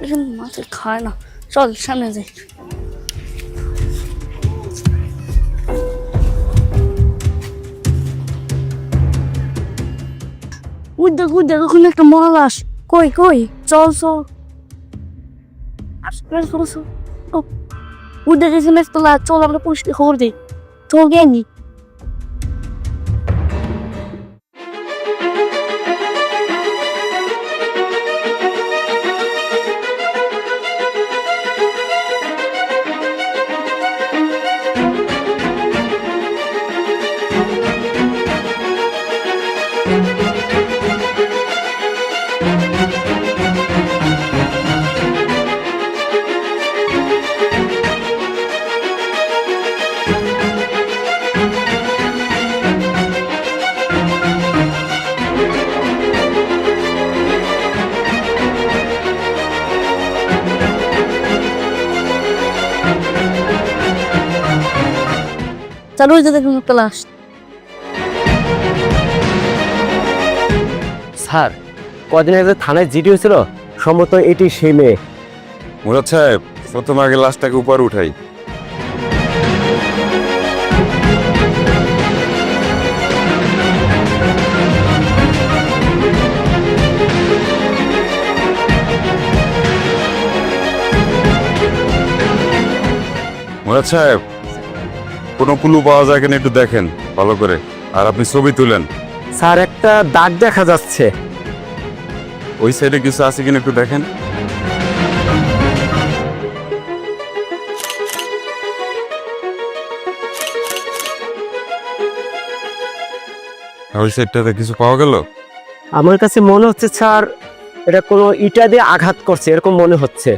এখানে মাছে খায় না, চল সামনে যাই। ওই দেখ ওখানে একটা মরা লাশ। কই কই, চল চল ওই দেখ এখানে একটা লাশ, চল আমরা পুলিশকে খবর দিই, চল গেনি। চলো ওই যে দেখুন একটা লাশ। স্যার, কদিন আগে থানায় জিডি হয়েছিল, সম্ভবত এটি সেই মেয়ে। মুরাদ সাহেব, প্রথম আগে লাশটাকে উপরে উঠাই। মুরাদ সাহেব, কোনো ক্লু পাওয়া যায় কিনা একটু দেখেন ভালো করে, আর আপনি ছবি তুলেন। স্যার, একটা দাগ দেখা যাচ্ছে। ওই সাইডে কিছু আছে কিনা একটু দেখেন। ওই সাইডটাতে কিছু পাওয়া গেল? আমার কাছে মনে হচ্ছে স্যার, এটা কোনো ইটা দিয়ে আঘাত করছে, এরকম মনে হচ্ছে।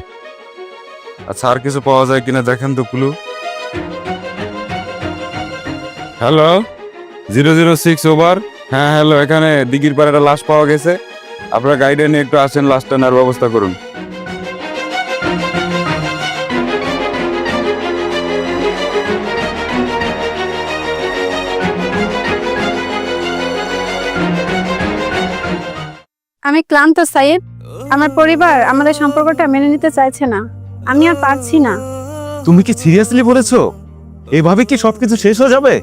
আচ্ছা, আর কিছু পাওয়া যায় কিনা দেখেন তো ক্লু। Hello, 006 over. হ্যাঁ হ্যালো, এখানে দিঘির পাড়ে একটা লাশ পাওয়া গেছে, আপনারা গাইডে নিয়ে একটু আসেন, লাশটা নেওয়ার ব্যবস্থা করুন। আমি ক্লান্ত সাইদ। আমার পরিবার আমাদের সম্পর্কটা মেনে নিতে চাইছে না, আমি আর পারছি না। তুমি কি সিরিয়াসলি বলেছো? এভাবে কি সবকিছু শেষ হয়ে যাবে?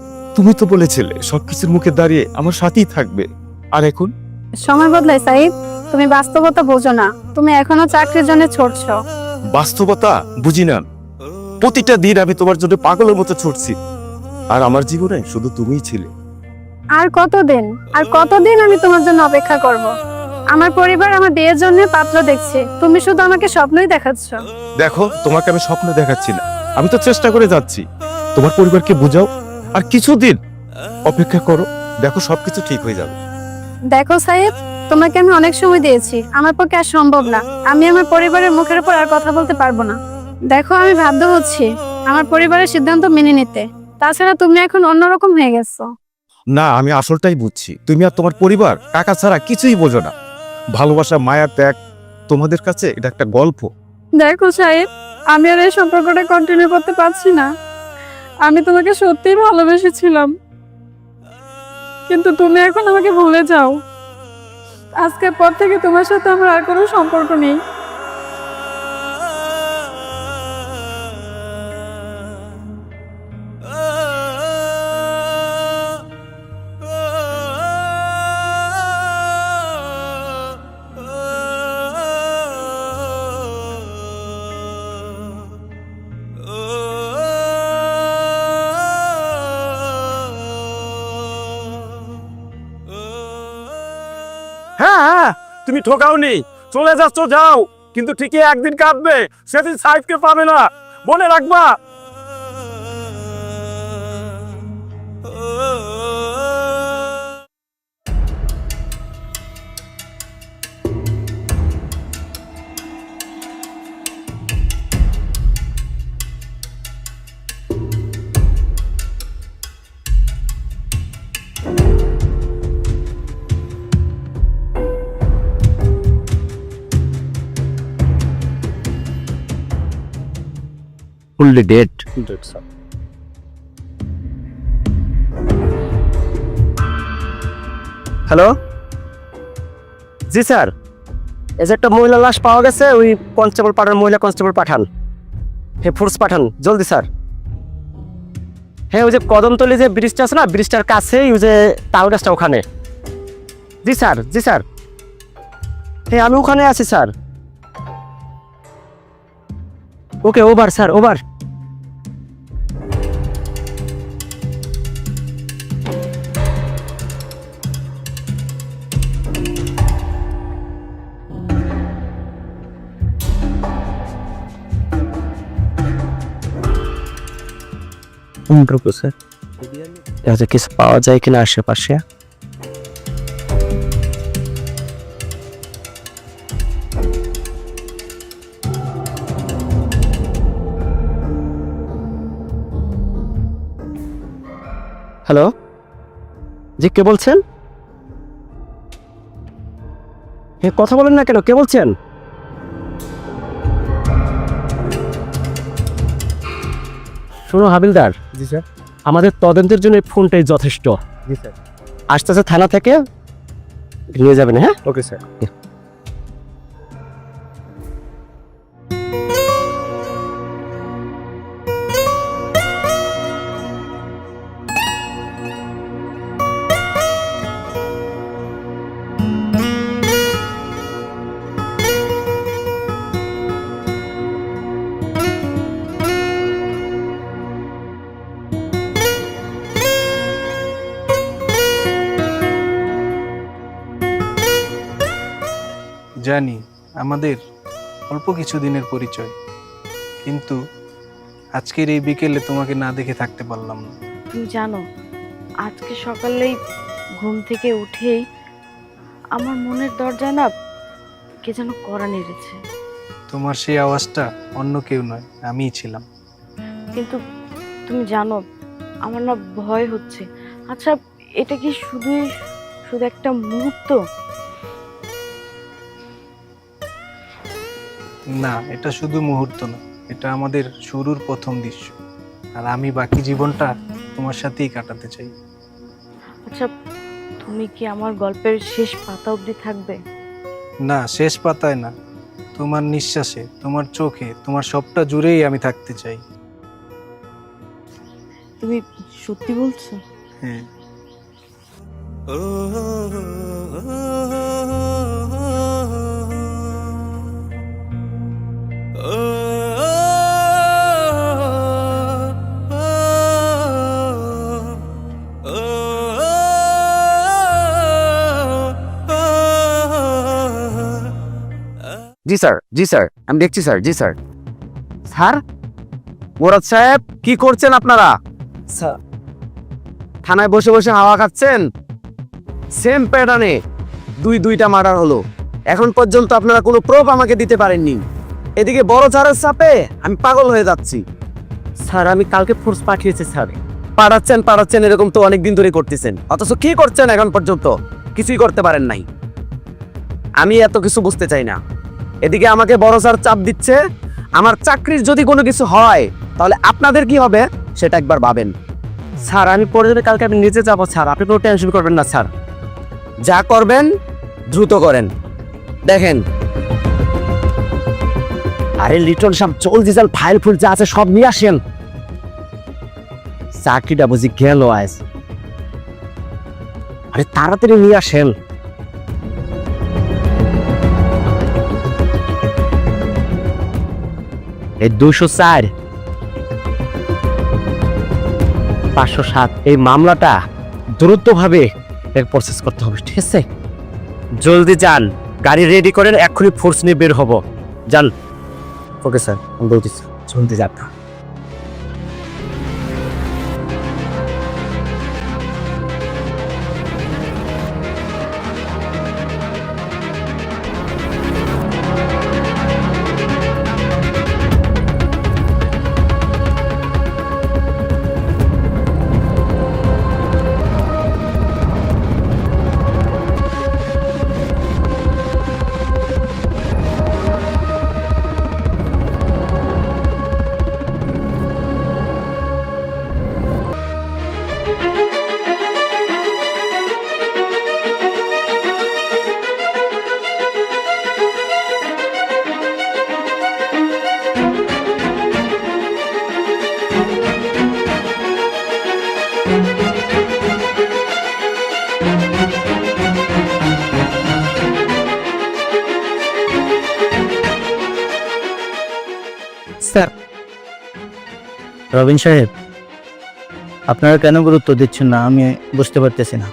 তুমি তো বলেছিলে সবকিছুর মুখে দাঁড়িয়ে আমার সাথেই থাকবে, আর এখন? সময় বদলায় সাইদ, তুমি বাস্তবতা বোঝো না। তুমি এখনো চাকরির জন্য ছুটছো। বাস্তবতা বুঝি না। প্রতিটা দিন আমি তোমার জন্য পাগলের মতো ছুটছি, আর আমার জীবনে শুধু তুমিই ছিলে। আর কতদিন আমি তোমার জন্য অপেক্ষা করব? আমার পরিবার আমার বিয়ের জন্য পাত্র দেখছে, তুমি শুধু আমাকে স্বপ্নই দেখাচ্ছ। দেখো, তোমাকে আমি স্বপ্ন দেখাচ্ছি না, আমি তো চেষ্টা করে যাচ্ছি। তোমার পরিবারকে বোঝাও, আর কিছুদিন অপেক্ষা করো, দেখো সবকিছু ঠিক হয়ে যাবে। দেখো সাইদ, তোমাকে আমি অনেক সময় দিয়েছি, আমার পক্ষে আর সম্ভব না। আমি আমার পরিবারের মুখের উপর আর কথা বলতে পারবো না। দেখো, আমি বাধ্য হচ্ছি আমার পরিবারের সিদ্ধান্ত মেনে নিতে। তাছাড়া তুমি এখন অন্যরকম হয়ে গেছো। না, আমি আসলটাই বুঝছি। তুমি আর তোমার পরিবার কাকা ছাড়া কিছুই বোঝো না। ভালোবাসা, মায়া, ত্যাগ, তোমাদের কাছে এটা একটা গল্প। দেখো সাহেব, আমি আর এই সম্পর্কটা কন্টিনিউ করতে পারছি না। আমি তোমাকে সত্যিই ভালোবেসেছিলাম, কিন্তু তুমি এখন আমাকে ভুলে যাও। আজকের পর থেকে তোমার সাথে আমার আর কোনো সম্পর্ক নেই। হ্যাঁ, তুমি ঠকাওনি, চলে যাচ্ছ যাও, কিন্তু ঠিকই একদিন কাঁদবে, সেদিন সাইফকে পাবে না, মনে রাখবা। Fully dead. হ্যালো, জি স্যার। এই যে একটা মহিলা লাশ পাওয়া গেছে, ওই কনস্টেবল পাঠান, মহিলা কনস্টেবল পাঠান, হ্যাঁ ফোর্স পাঠান জলদি স্যার। হ্যাঁ ওই যে কদমতলি যে ব্রিজটা আছে না, ব্রিজটার কাছেই ওই যে তাল গাছটা ওখানে। জি স্যার, জি স্যার, হ্যাঁ আমি ওখানে আছি স্যার। ওকে, ওভার স্যার, ওভার। স্যার দেখা যায় কিছু পাওয়া যায় কিনা আশেপাশে। হ্যালো, জি কে বলছেন? হ্যাঁ কথা বলেন না কেন, কে বলছেন? শোনো হাবিলদার, জি স্যার। আমাদের তদন্তের জন্য এই ফোনটাই যথেষ্ট। জি স্যার। আসতেছে থানা থেকে, নিয়ে যাবেন। হ্যাঁ ওকে স্যার। জানি আমাদের অল্প কিছু দিনের পরিচয়, কিন্তু আজকের এই বিকেলে তোমাকে না দেখে থাকতে পারলাম না। তুমি জানো, আজকে সকালেই ঘুম থেকে উঠেই আমার মনের দরজা না কে যেন কড়া নেড়েছে। তোমার সেই আওয়াজটা অন্য কেউ নয়, আমিই ছিলাম। কিন্তু তুমি জানো, আমার না ভয় হচ্ছে। আচ্ছা, এটা কি শুধু একটা মুহূর্ত? না, এটা শুধু মুহূর্ত না, এটা আমাদের শুরুর প্রথম দৃশ্য, আর আমি বাকি জীবনটা তোমার সাথেই কাটাতে চাই। আচ্ছা, তুমি কি আমার গল্পের শেষ পাতা অবধি থাকবে? না, শেষ পাতায় না, তোমার নিঃশ্বাসে, তোমার চোখে, তোমার সবটা জুড়েই আমি থাকতে চাই। তুমি সত্যি বলছো? হ্যাঁ। জি স্যার, জি স্যার, আমি দেখছি স্যার। জি স্যার। স্যার, মুরাদ সাহেব কি করছেন আপনারা? স্যার থানায় বসে বসে হাওয়া খাচ্ছেন? সেম প্যাটার্নে দুইটা মার্ডার হলো, এখন পর্যন্ত আপনারা কোনো প্রুফ আমাকে দিতে পারেননি। এদিকে বড় ছাড়ের চাপে আমি পাগল হয়ে যাচ্ছি। স্যার আমি কালকে ফোর্স পাঠিয়েছি স্যার। পাঠাচ্ছেন এরকম তো অনেকদিন ধরে করতেছেন, অথচ কি করছেন এখন পর্যন্ত? কিছুই করতে পারেন নাই। আমি এত কিছু বুঝতে চাই না। এদিকে আমাকে বড় স্যার চাপ দিচ্ছে, আমার চাকরির যদি কোনো কিছু হয় তাহলে আপনাদের কি হবে সেটা একবার ভাবেন। স্যার আমি পরে কালকে আমি নিচে যাবো স্যার, আপনি কোনো টেনশন করবেন না স্যার। যা করবেন দ্রুত করেন। দেখেন, আরে লিটন সাহেব, চল ডিজাল ফাইল ফুল যা আছে সব নিয়ে আসেন। চাকরিটা বুঝি গেল আজ, আরে তাড়াতাড়ি নিয়ে আসেন। এই 204 507 এই মামলাটা দ্রুতভাবে প্রসেস করতে হবে, ঠিক আছে? জলদি যান, গাড়ি রেডি করেন, এক্ষুনি ফোর্স নিয়ে বের হব। যান। ওকে স্যার, আমি বলতেছি জলদি যান। স্যার। রবিন সাহেব, আপনারা কেন গুরুত্ব দিচ্ছেন না আমি বুঝতে পারতেছি না।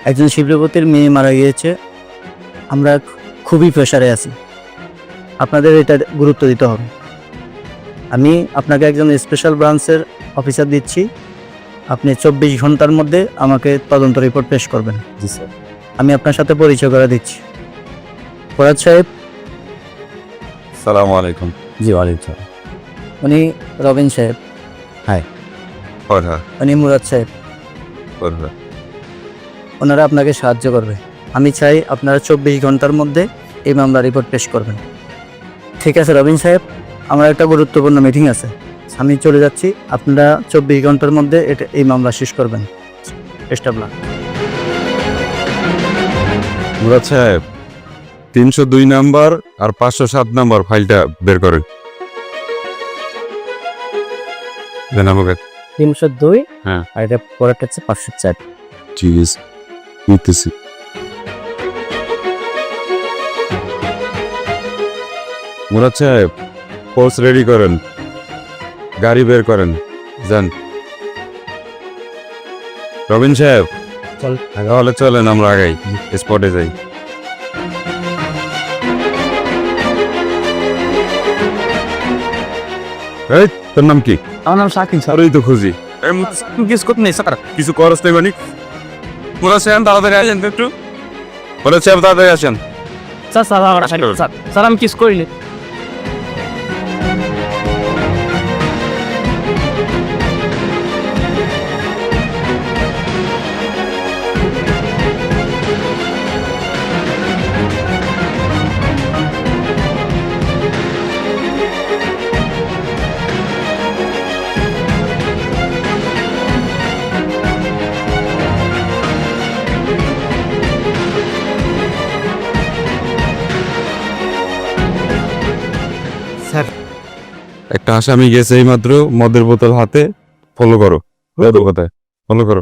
একজন শিবরপতির মেয়ে মারা গিয়েছে, আমরা খুবই প্রেশারে আছি, আপনাদের এটা গুরুত্ব দিতে হবে। আমি আপনাকে একজন স্পেশাল ব্রাঞ্চের অফিসার দিচ্ছি, আপনি 24 ঘন্টার মধ্যে আমাকে তদন্ত রিপোর্ট পেশ করবেন। জি স্যার। আমি আপনার সাথে পরিচয় করে দিচ্ছি। ফরাদ সাহেব। সালামু আলাইকুম। জি ওয়ালাইকুম। উনি রবিন সাহেব। উনি মুরাদ সাহেব। ওনারা আপনাকে সাহায্য করবে। আমি চাই আপনারা 24 ঘন্টার মধ্যে এই মামলা রিপোর্ট পেশ করবেন। ঠিক আছে রবিন সাহেব, আমার একটা গুরুত্বপূর্ণ মিটিং আছে, আমি চলে যাচ্ছি। আপনারা 24 ঘন্টার মধ্যে এই মামলা শেষ করবেন। এস্টাবলাক। মুরাদ সাহেব, 302 নাম্বার আর 507 নাম্বার ফাইলটা বের করেন। দেন আমাকে। 302 হ্যাঁ। আর এটা পরেরটা হচ্ছে 504। ঠিক আছে, নিতেছি। মুরাদ সাহেব, ফোর্স রেডি করেন, গাড়ি বের করেন, যান। রবিন সাহেব, চল। তাহলে চলেন আমরা আগাই, স্পটে যাই। এই, তোর নাম কি? আমার নাম শাকিল স্যার। আরই তো খুঁজি। কিছু করতে নেই স্যার। কিছু করস নেই মানে? মুরাদ সাহেব তাড়াতাড়ি আসেন তো একটু। মুরাদ সাহেব তাড়াতাড়ি আসেন। স্যার স্যার আমার স্যার স্যার আমি কিছু করিনি। স্যার। একটা আসামি গেছে এই মাত্র মদের বোতল হাতে। ফলো করো, কোথায় ফলো করো,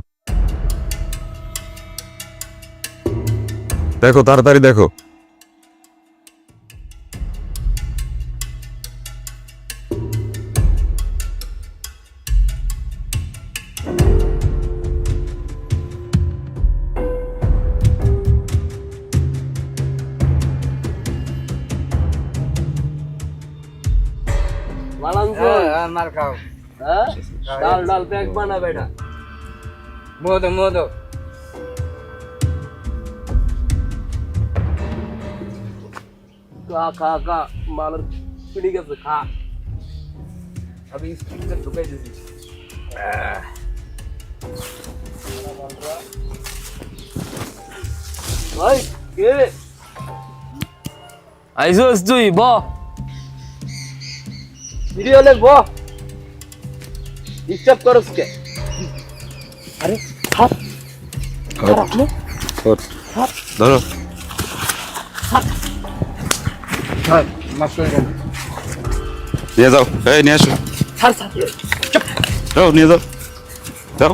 দেখো তাড়াতাড়ি দেখো। ডাল ডাল প্যাক বানা বেটা। মোদো মোদো। খা খা খা, মালের পিড়ি গেছে, খা। আমি স্টিকটা ঢুকাই দিছি। ভাই কে আইসোস তুই? ব ভিডিও লে ব, ডিস্টার্ব করছ কে? আরে হাত ধরো। নিয়ে যাও, এই নিয়ে আসো। যাও নিয়ে যাও, যাও।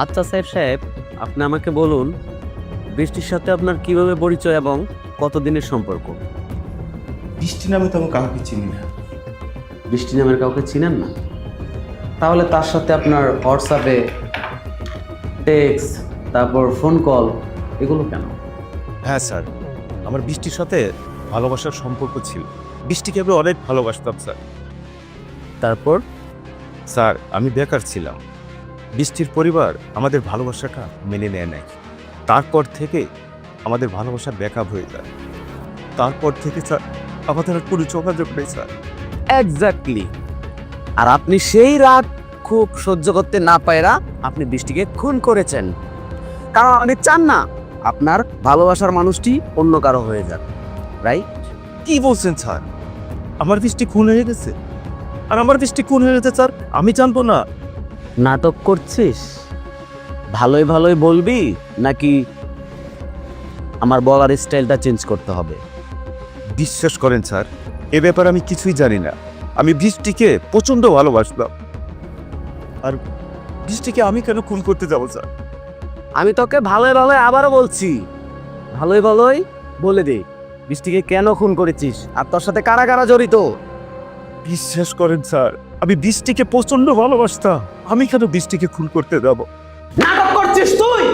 আচ্ছা সাহেব, আপনি আমাকে বলুন, বৃষ্টির সাথে আপনার কিভাবে পরিচয় এবং কতদিনের সম্পর্ক? বৃষ্টি নামে তো আমি কাউকে চিনি না। বৃষ্টি নামের কাউকে চিনেন না? তাহলে তার সাথে আপনার হোয়াটসঅ্যাপে টেক্সট, তারপর ফোন কল, এগুলো কেন? হ্যাঁ স্যার, আমার বৃষ্টির সাথে ভালোবাসার সম্পর্ক ছিল। বৃষ্টিকে আমি অনেক ভালোবাসতাম স্যার। তারপর? স্যার, আমি বেকার ছিলাম। বৃষ্টির পরিবার আমাদের ভালোবাসাটা মেনে নেয় নাই। তারপর থেকে আমাদের ভালোবাসা ব্যাকআপ হয়ে যায়। তারপর থেকে স্যার আমাদের আর কোনো যোগাযোগ নেই স্যার। এক্স্যাক্টলি। আর আপনি সেই রাগ খুব সহ্য করতে না পায়রা আপনি বৃষ্টিকে খুন করেছেন, কারণ আপনি চান না আপনার ভালোবাসার মানুষটি অন্য কারো হয়ে যাক, রাইট? কি বলছেন স্যার? আমার বৃষ্টি খুন হয়ে গেছে? আর আমার বৃষ্টি খুন হয়ে গেছে স্যার, আমি জানবো না? নাটক করছিস? ভালোই ভালোই বলবি নাকি আমার বলার স্টাইলটা চেঞ্জ করতে হবে? বিশ্বাস করেন স্যার, এ ব্যাপারে আমি কিছুই জানি না। আমি বৃষ্টিকে প্রচন্ড ভালোবাসতাম। আর বৃষ্টিকে আমি কেন খুন করতে যাবো স্যার? আমি তোকে ভালোই ভালোই আবারও বলছি, ভালোই ভালোই বলে দে বৃষ্টিকে কেন খুন করেছিস আর তোর সাথে কারা কারা জড়িত। বিশ্বাস করেন স্যার, আমি বৃষ্টিকে প্রচন্ড ভালোবাসতাম। আমি কেন বৃষ্টিকে খুন করতে যাব? নাটক করছিস তুই?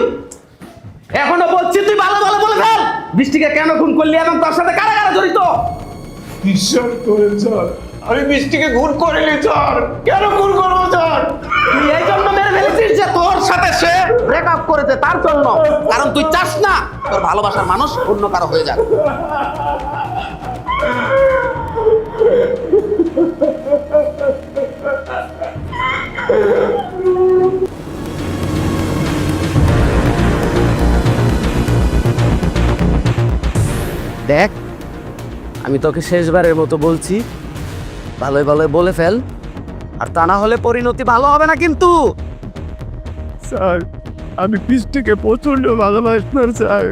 এখনো বলছিস তুই ভালো ভালো বলে ফেল, বৃষ্টিকে কেন খুন করলি এবং তোর সাথে কারা কারা জড়িত? বিশ্বাস করেন স্যার, আমি বৃষ্টিকে খুন করিনি স্যার। কেন খুন করবো স্যার? তুই এই জন্য মেরে ফেলেছিস যে তোর সাথে সে ব্রেকআপ করেছে তার জন্য, কারণ তুই চাস না তোর ভালোবাসার মানুষ অন্য কারো হয়ে যাক। দেখ, আমি তোকে শেষবারের মতো বলছি, ভালোই ভালোই বলে ফেল, আর তা না হলে পরিণতি ভালো হবে না কিন্তু। স্যার, আমি বৃষ্টিকে প্রচন্ড ভালোবাসতাম স্যার।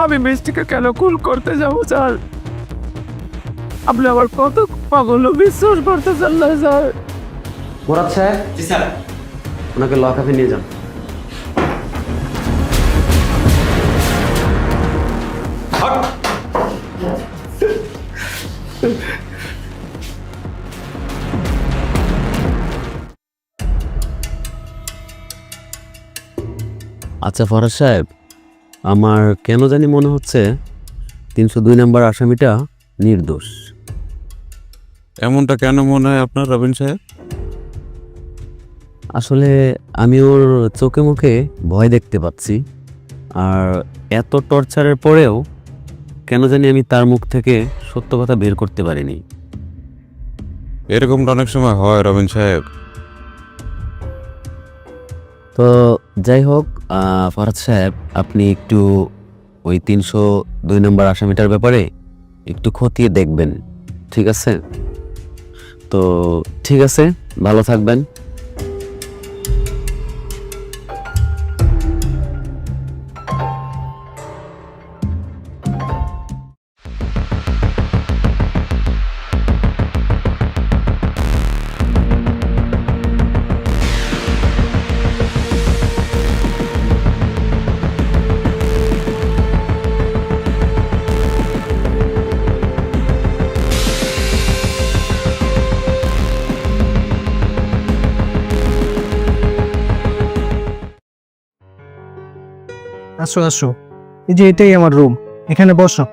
আমি বৃষ্টিকে কেন খুন করতে যাবো স্যার? আপনি আমার কত পাগল বিশ্বাস করতেছেন না স্যার। মুরাদ সাহেব, জি স্যার, ওনাকে লকআপে নিয়ে যান। আচ্ছা ফরাজ সাহেব, আমার কেন জানি মনে হচ্ছে 302 নম্বর আসামিটা নির্দোষ। এমনটা কেন মনে হয় আপনার রবিন সাহেব? আসলে আমি ওর চোখে মুখে ভয় দেখতে পাচ্ছি, আর এত টর্চারের পরেও কেন জানি আমি তার মুখ থেকে সত্য কথা বের করতে পারিনি। এরকমটা অনেক সময় হয় রবিন সাহেব। তো যাই হোক, ফরাজ সাহেব, আপনি একটু ওই 302 নম্বর আসামিটার ব্যাপারে একটু খতিয়ে দেখবেন, ঠিক আছে? তো ঠিক আছে, ভালো থাকবেন। আসো আসো, এই যে এটাই আমার রুম, এখানে বসো।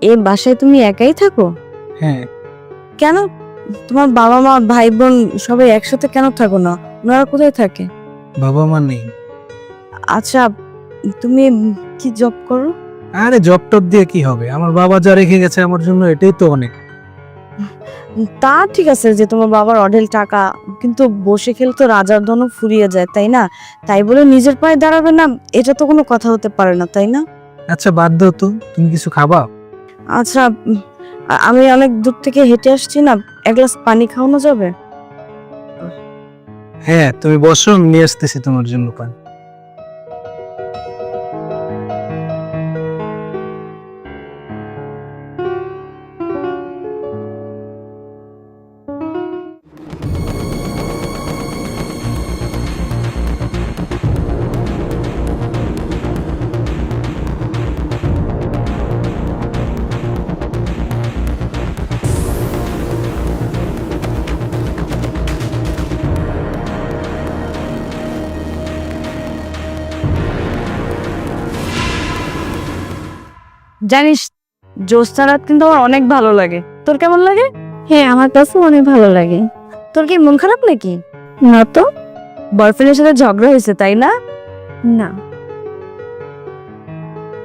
এই বাসায় তুমি একাই থাকো? হ্যাঁ। কেন, তোমার বাবা মা ভাই বোন সবাই একসাথে কেন থাকো না? ওনারা কোথায় থাকে? বাবা মা নেই। আচ্ছা, তুমি কি জব করো? আরে জব টব দিয়ে কি হবে, আমার বাবা যা রেখে গেছে আমার জন্য এটাই তো অনেক। তা ঠিক আছে যে তোমার বাবার অঢেল টাকা, কিন্তু বসে খেলে তো রাজার ধনও ফুরিয়ে যায়, তাই না? তাই বলে নিজের পায়ে দাঁড়াবে না, এটা তো কোনো কথা হতে পারে না, তাই না? আচ্ছা বাদ দাও তো, তুমি কিছু খাবা? আচ্ছা, আমি অনেক দূর থেকে হেঁটে আসছি না, এক গ্লাস পানি খাওয়ানো যাবে? হ্যাঁ তুমি বসো, আমি নিয়ে আসতেছি তোমার জন্য পানি। জানিস, জ্যোৎস্না রাত কিন্তু আমার অনেক ভালো লাগে। তোর কেমন লাগে? হ্যাঁ, আমার কাছেও অনেক ভালো লাগে। তোর কি মন খারাপ নাকি? না তো। বয়ফ্রেন্ডের সাথে ঝগড়া হয়েছে, তাই না? না।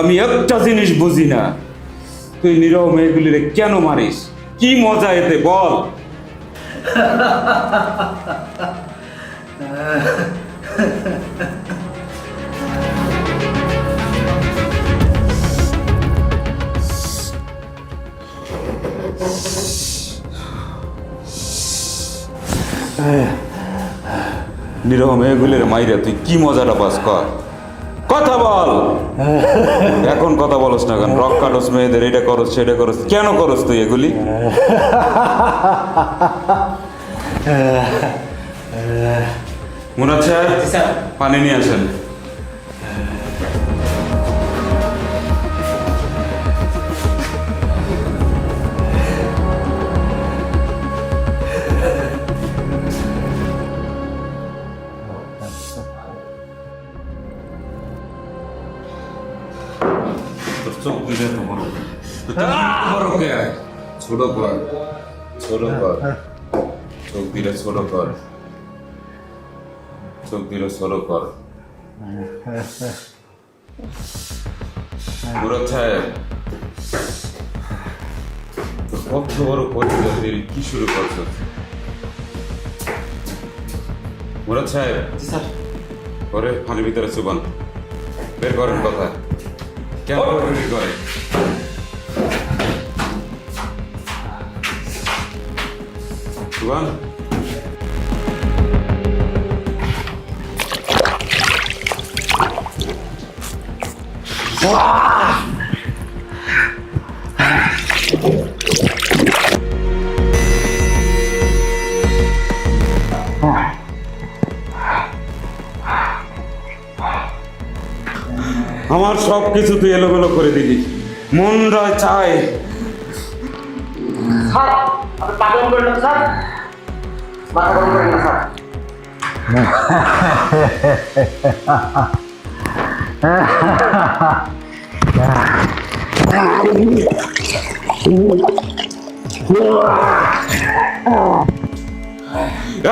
আমি একটা জিনিস বুঝি না, তুই নীরব মেয়েগুলিরে কেন মারিস? কি মজা এতে বল? নীরব মেয়েগুলির মাইরে তুই কি মজাটা পাস? কর, কথা বল। এখন কথা বলস না কেন? রক কাটস মেয়েদের, এটা করস সেটা করস, কেন করস তুই এগুলি? মুরাদ সাহেব, পানি নিয়ে আসেন। চোখ দিলে তো বড়, বড় কে? ছোট কর, ছোট কর, চোখ দিলে ছোট কর, চোখ দিলে ছোট কর। মুরাদ সাহেব, কত বড় পরিচয়, কি শুরু করছো? মুরাদ সাহেব, ঘরে পানির ভিতরে চুবান, বের করেন কথা। কেন করে চুবান? আমার সব কিছু তুই এলোমেলো করে দিলি। মনটা চায়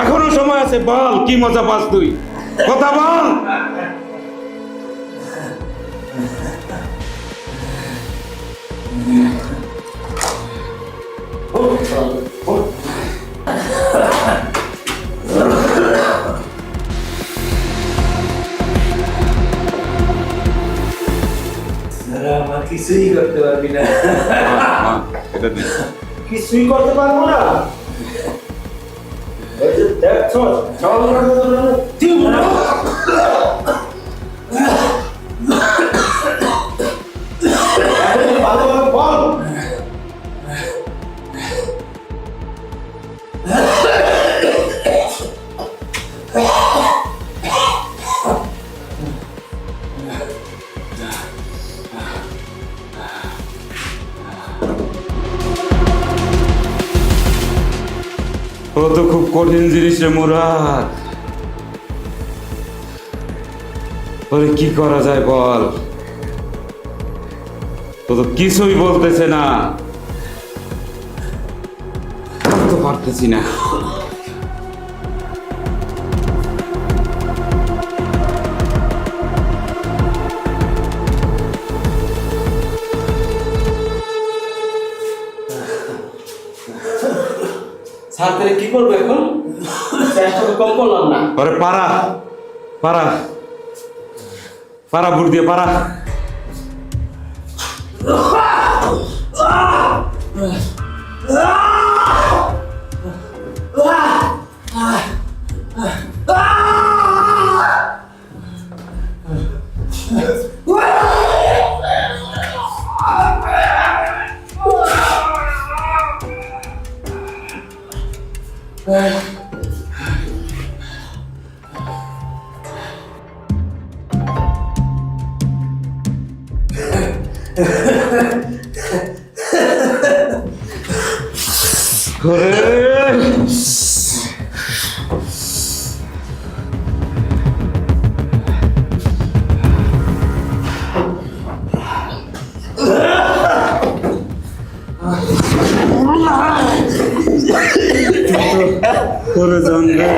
এখনো সময় আছে, বল কি মজা পাস তুই, কথা বল। আমার কিছুই করতে পারবি না। এটা দিস। কিছুই করতে পারবো না। দেখছো ভালোভাবে বল। ও তো খুব কঠিন জিনিস রে মুরাদ, ওরে কি করা যায় বল? ও তো কিছুই বলতেছে না, আমি তো পারতেছি না। স্যার তাহলে কি করবো এখন? চেষ্টা তো কম করলাম না। আরে পারা পারা পারা, ভোট দিয়ে পারা। করে যান রে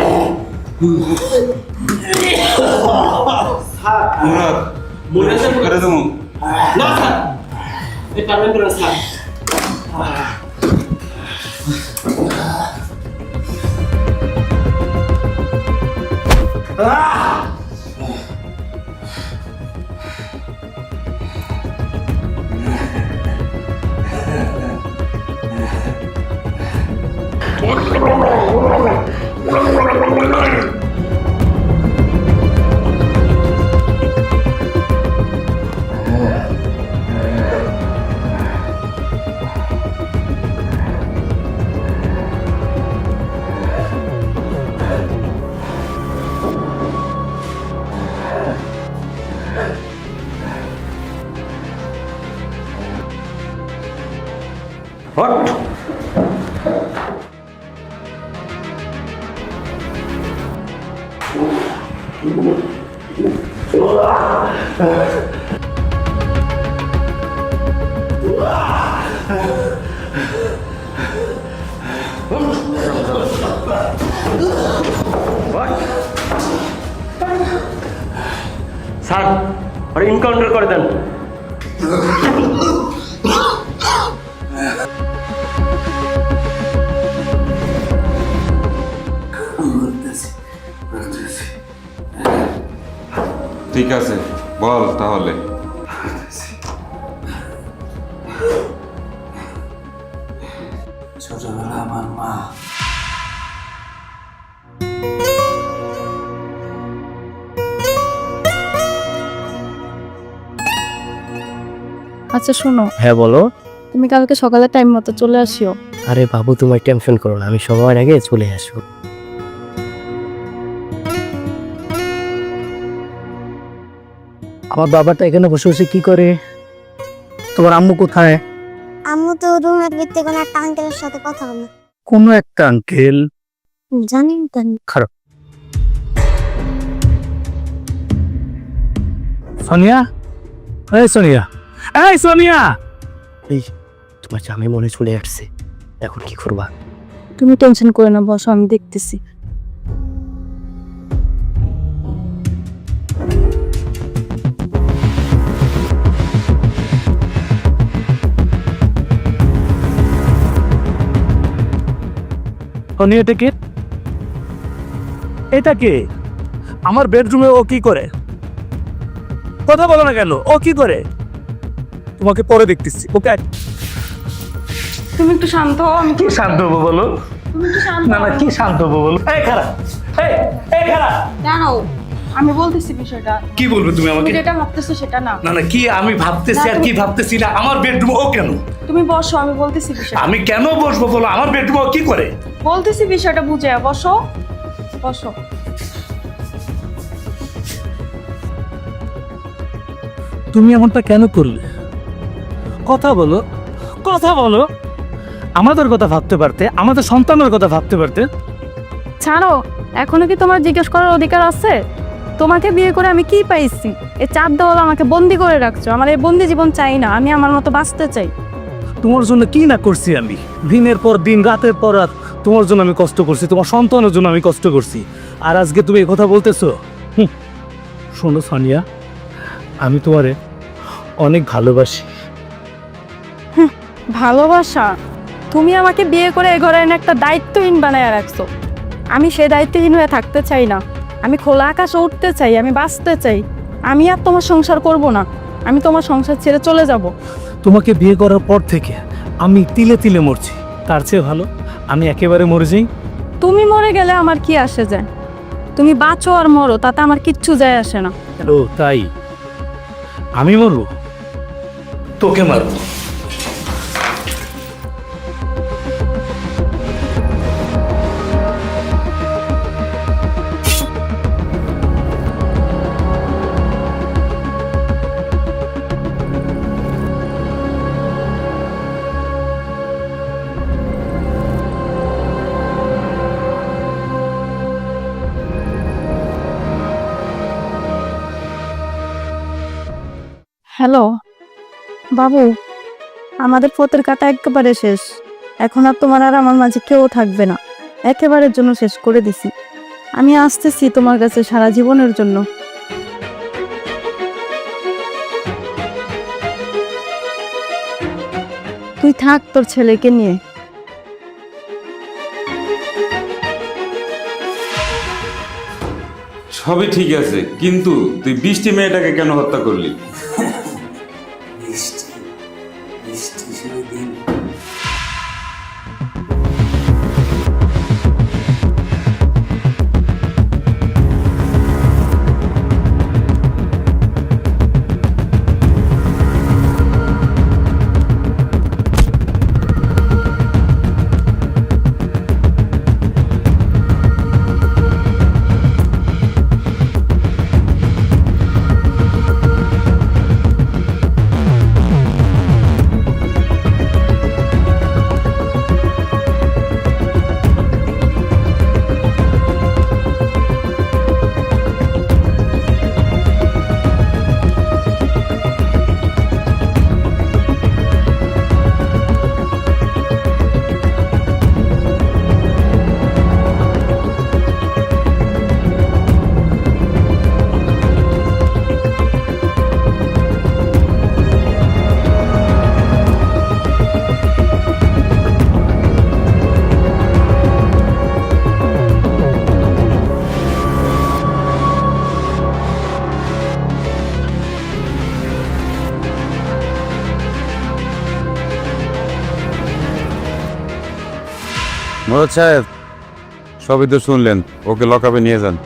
মুরাদ, করে দেবো। স্যার আর এনকাউন্টার করে দেন। ঠিক আছে, বল তাহলে। ছোটবেলা আমার মা আচ্ছা শোনো, হ্যাঁ বলো। তুমি কালকে সকালে টাইম মতো চলে আসিও। আরে বাবু, তোমার টেনশন করো না, আমি সময়ের আগে চলে আসবো। আমার বাবাটা এখানে বসে বসে কি করে? তোমার আম্মু কোথায়? আম্মু তো রুমের ভিতরে কোনো একটা আঙ্কেলের সাথে কথা বলে। কোনো একটা আঙ্কেল? জানি না। খারাপ। সোনিয়া, এই সোনিয়া, এই সোনিয়া, এই তোমার জামাই মনে চলে আসছে, এখন কি করবা? তুমি টেনশন করে না, বসো, আমি দেখতেছি। সোনিয়া, এটা কে? এটা কে? আমার বেডরুমে ও কি করে? কথা বলো না কেন? ও কি করে? তোমাকে পরে দেখতেছি। ওকে, তুমি একটু শান্ত হও। আমি কি শান্ত হবো বলো? তুমি একটু শান্ত না না, কি শান্ত হবো বলো? এই খারাপ, এই খারাপ। জানো, আমি বলতেছি বিষয়টা। কি বলবে তুমি তুমি আমাকে? যেটা ভাবতেছো সেটা না। না না, কি আমি ভাবতেছি আর কি ভাবতেছি না? আমার বেডরুমে ও কেন? তুমি বসো, আমি বলতেছি বিষয়টা। আমি কেন বসবো বলো? আমার বেডরুমে ও কি করে? বলতেছি বিষয়টা বুঝে, বসো বসো। তুমি এমনটা কেন করলে? কথা বলো, কথা বলো। আমাদের কথা ভাবতে পারতে, আমাদের সন্তানের কথা ভাবতে পারতে। ছাড়ো, এখনো কি তোমার জিজ্ঞেস করার অধিকার আছে? তোমাকে বিয়ে করে আমি কি পাইছি? এই 4 দেওয়াল আমাকে বন্দি করে রাখছো। আমার এই বন্দি জীবন চাই না, আমি আমার মতো বাঁচতে চাই। তোমার জন্য কি না করছি আমি? দিনের পর দিন, রাতের পর রাত তোমার জন্য আমি কষ্ট করছি, তোমার সন্তানের জন্য আমি কষ্ট করছি। আর আজকে তুমি এই কথা বলতেছো? শোনো সোনিয়া, আমি তোমারে অনেক ভালোবাসি। ভালোবাসা? তুমি আমাকে বিয়ে করে এ ঘরে এনে একটা দায়িত্বহীন বানায় রাখছো। আমি সেই দায়িত্বহীন হয়ে থাকতে চাই না। আমি খোলা আকাশে উঠতে চাই, আমি বাঁচতে চাই। আমি আর তোমার সংসার করব না, আমি তোমার সংসার ছেড়ে চলে যাব। তোমাকে বিয়ে করার পর থেকে আমি তিলে তিলে মরছি, তার চেয়ে ভালো আমি একেবারে মরে যাই। তুমি মরে গেলে আমার কি আসে যায়? তুমি বাঁচো আর মরো, তাতে আমার কিচ্ছু যায় আসে না। ও তাই? আমি মরবো? তোকে মারবো। হ্যালো বাবু, আমাদের পথের কাটা একেবারে শেষ। এখন আর তোমার আর আমার মাঝে কেউ থাকবে না, একেবারের জন্য শেষ করে দিছি। আমি আসতেছি তোমার কাছে সারা জীবনের জন্য। তুই থাক তোর ছেলেকে নিয়ে। সবই ঠিক আছে, কিন্তু তুই বৃষ্টি মেয়েটাকে কেন হত্যা করলি? মোরাদ সাহেব, সবই তো শুনলেন, ওকে লকআপে নিয়ে যান।